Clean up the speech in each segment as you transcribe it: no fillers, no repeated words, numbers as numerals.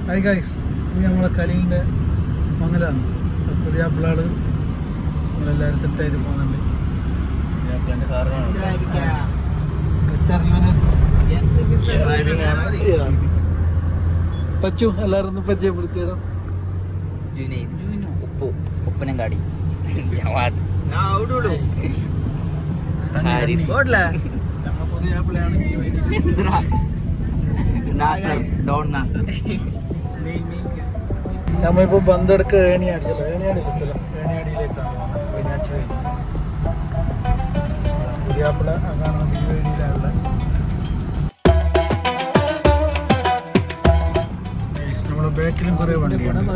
Hi guys, ഇത് നമ്മളെ കലീൻ്റെ മംഗലാണ്. പുതിയ പിള്ളേർ നമ്മളെല്ലാവരും സെറ്റായിട്ട് പോകുന്നുണ്ട്. മിസ്റ്റർ യൂനസ് പച്ചു എല്ലാവരും ഒന്ന് പരിചയപ്പെടുത്തിയിടാം. ഉപ്പനങ്കാടി ജവാദ് നാസർ ഡോൺ നാസർ. നമ്മളിപ്പോൾ ബന്തെടുക്ക ഏണിയാടിയല്ലോ, ഏണിയാടി സ്ഥലം ഏണിയാടിയിലേക്കാണ് വൈനാച്ച് കഴിഞ്ഞ് പുതിയാപ്പിള കാണുന്ന BYD-യിലുള്ള നമ്മുടെ ബാക്കിലും കുറേ വണ്ടിയുണ്ട്.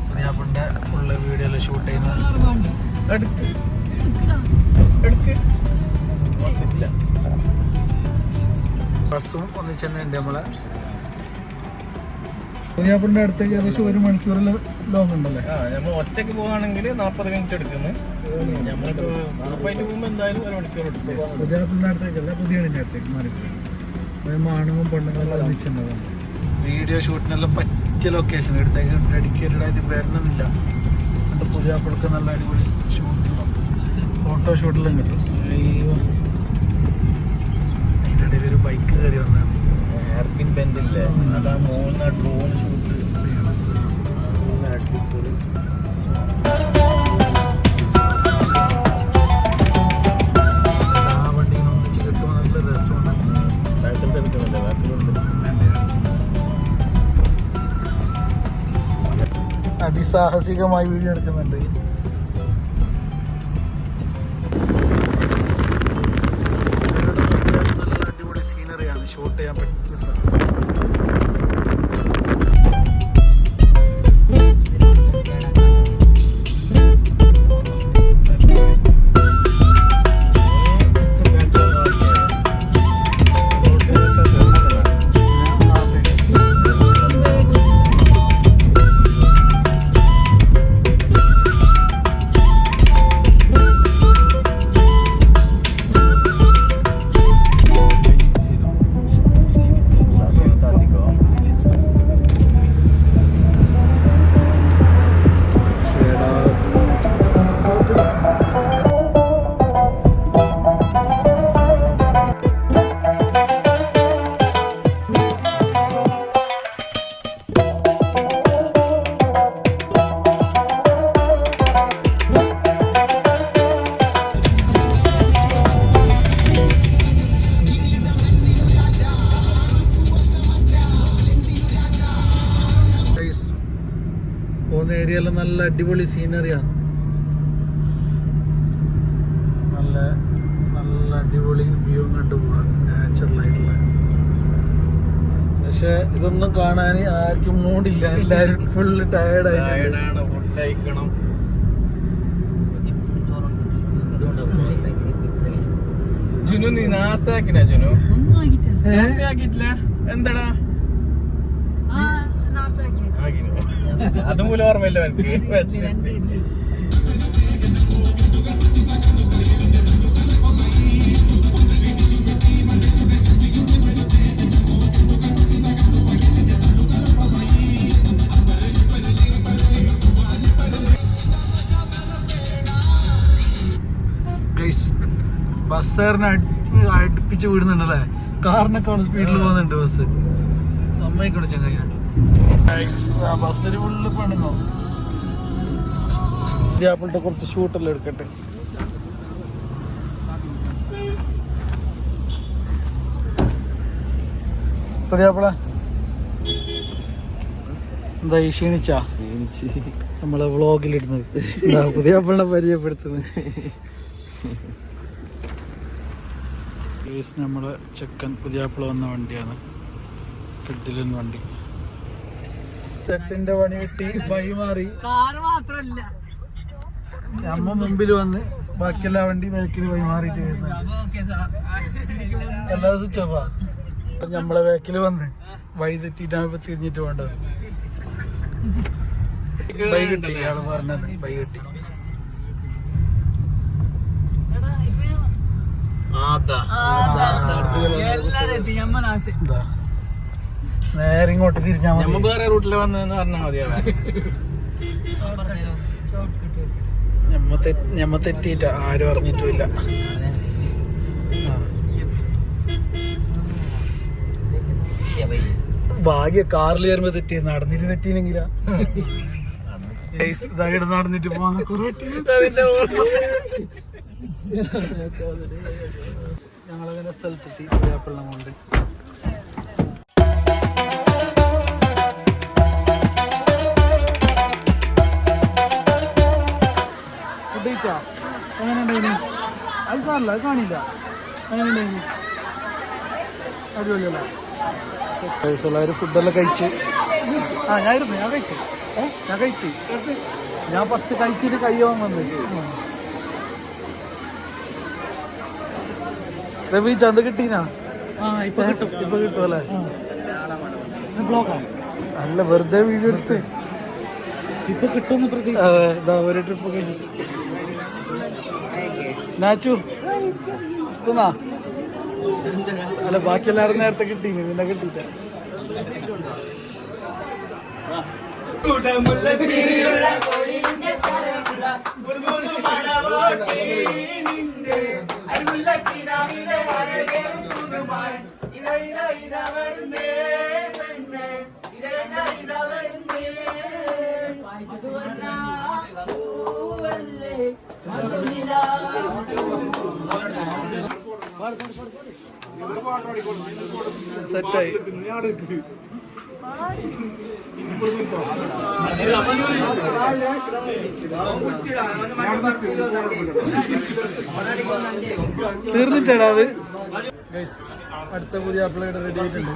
പുതിയാപ്പിളിൻ്റെ ഫുള്ള് വീഡിയോ എല്ലാം ഷൂട്ട് ചെയ്യുന്ന ബസ്സും ഒന്നിച്ചെന്നെ ഉണ്ട്. നമ്മളെ പുതിയാപ്പിളിൻ്റെ അടുത്തേക്ക് ഏകദേശം 1 മണിക്കൂറിൽ ലോങ് ഉണ്ടല്ലേ. നമ്മൾ ഒറ്റയ്ക്ക് പോവുകയാണെങ്കിൽ 40 മിനിറ്റ് എടുക്കുന്നു. നമ്മളിപ്പോ ഗ്രൂപ്പായിട്ട് പോകുമ്പോൾ എന്തായാലും 1 മണിക്കൂർ എടുക്കും. പുതിയാപ്പിളിൻ്റെ അടുത്തേക്കല്ല, പുതിയണിൻ്റെ അടുത്തേക്ക് മാറി. ആണുങ്ങളും പെണ്ണുങ്ങളെല്ലാം ഒന്നിച്ചുണ്ടാവും. വീഡിയോ ഷൂട്ടിനെല്ലാം പറ്റിയ ലൊക്കേഷൻ എടുത്തേക്ക് ഡെഡിക്കേറ്റഡ് ആയിട്ട് വരണമെന്നില്ല. എന്നിട്ട് പുതിയാപ്പിൾക്ക് നല്ല അടിപൊളി ഷൂട്ടിലും ഫോട്ടോ ഷൂട്ടിലും കിട്ടും. അതിൻ്റെ ഇടയിൽ ഒരു ബൈക്ക് കയറി വന്നതാണ്. എയർപിൻ ബെൻഡില്ലേ, അതാ മൂന്ന് ഡ്രോൺ ഷൂട്ട് ചെയ്യണം. നല്ല അടിപൊളി. ആ വണ്ടിയിൽ ഒന്നിച്ച് കിട്ടുമ്പോൾ നല്ല രസമുണ്ട്. ബാക്കിലത്തെ എടുക്കുന്നില്ല, ബാക്കിലുണ്ട്. അതിസാഹസികമായി വീഡിയോ എടുക്കുന്നുണ്ട്. നല്ല അടിപൊളി സീനറിയാണ് ഷൂട്ട് ചെയ്യാൻ പറ്റിയ സ്ഥലം. പോകുന്ന ഏരിയയെല്ലാം നല്ല അടിപൊളി സീനറിയാണ്. നല്ല നല്ല അടിപൊളി വ്യൂ കണ്ടുപോകാം, നാച്ചുറലായിട്ടുള്ള. പക്ഷെ ഇതൊന്നും കാണാൻ ആർക്കും മൂടില്ല, എല്ലാവരും ഫുള്ള് ടയർഡായി. ഫുഡ് കഴിക്കണം. ജുനു നീ നാസ്ത ആക്കിനാ? ജുനു നാസ്ത ആക്കിയിട്ടില്ല. എന്താടാ അതും പോലും ഓർമ്മയില്ല എനിക്ക്. ബസ്സുകാരനെ അടുപ്പിച്ച് വിടുന്നുണ്ടല്ലേ, കാറിനൊക്കെ സ്പീഡിൽ പോകുന്നുണ്ട് ബസ്. അമ്മയ്ക്കൂടെ ചങ്ങായി ബസ്സിൽ ഫുള്ള് പണിന്നോ. പുതിയാപ്പിളിന്റെ കുറച്ച് ഷൂട്ടെല്ലാം എടുക്കട്ടെ. പുതിയാപ്പിള എന്താ ക്ഷീണിച്ചാ? നമ്മളെ വ്ളോഗിലിടുന്നത് പുതിയാപ്പിളിനെ പരിചയപ്പെടുത്തുന്നത്. നമ്മളെ ചെക്കൻ പുതിയാപ്പിള വന്ന വണ്ടിയാണ്, കിഡിലൻ വണ്ടി. തെട്ടിന്റെ പണി കിട്ടി, വൈമാറി. അമ്മ മുമ്പിൽ വന്ന് ബാക്കിയെല്ലാ വണ്ടി ബാക്കിൽ വൈമാറിയിട്ട് വരുന്നുണ്ട്. എല്ലാ സ്വിച്ച് ഓഫാ. നമ്മളെ ബാക്കിൽ വന്ന് വഴി തെറ്റിയിട്ടാണ് ഇപ്പൊ തിരിഞ്ഞിട്ട് വേണ്ടത്. ബൈ കിട്ടി, ഇയാള് പറഞ്ഞത് ബൈ കിട്ടി. നേരെ ഇങ്ങോട്ട് തിരിഞ്ഞാൽ നമ്മ മതി. വേറെ റൂട്ടിൽ വന്നതെന്ന് പറഞ്ഞാൽ മതിയാവാ. ഞമ്മ തെറ്റിയിട്ട ആരും അറിഞ്ഞിട്ടുമില്ല. ഭാഗ്യ കാറിൽ കയറുമ്പോ തെറ്റിയ, നടന്നിട്ട് തെറ്റിയില്ലെങ്കിലാ. നടന്നിട്ട് പോകുന്ന കുറെ ഞങ്ങളങ്ങനെ സ്ഥലത്തെത്തി പുതിയാപ്പിള്ളം കൊണ്ട്. ഫുഡ് എങ്ങനെ ഉണ്ടായിന്? അത് സാറില്ല, അത് കാണില്ല. എങ്ങനെ ഉണ്ടായിന്? അടിപൊളിയല്ല. എല്ലാവരും ഫുഡെല്ലാം കഴിച്ച്. ഞാൻ കഴിച്ച്. ഞാൻ ഫസ്റ്റ് കഴിച്ചിട്ട് കയ്യോൻ വന്നത്. രവി ചന്ത കിട്ടീനാ? ഇപ്പൊ കിട്ടുമല്ലേ? അല്ല, വെറുതെ വീഡിയോ എടുത്ത് ഇപ്പൊ കിട്ടുമെന്ന്. അതെ, ഒരു ട്രിപ്പ് കഴിഞ്ഞു. നാച്ചു ഇപ്പന്നാ? അല്ല, ബാക്കി എല്ലാവരും നേരത്തെ കിട്ടീന്, നിന്നെ കിട്ടിയിട്ട. സെറ്റായി. തീർന്നിട്ടാടാ അത്. അടുത്ത പുതിയ അപ്ലൈഡ് റെഡി ആയിട്ടുണ്ട്.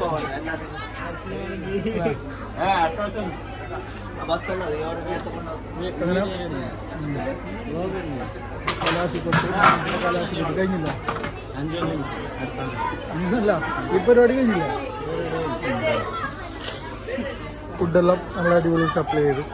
കഴിഞ്ഞില്ല, ഈ പരിപാടി കഴിഞ്ഞില്ല. ഫുഡെല്ലാം നല്ല അടിപൊളി സപ്ലൈ ചെയ്തു.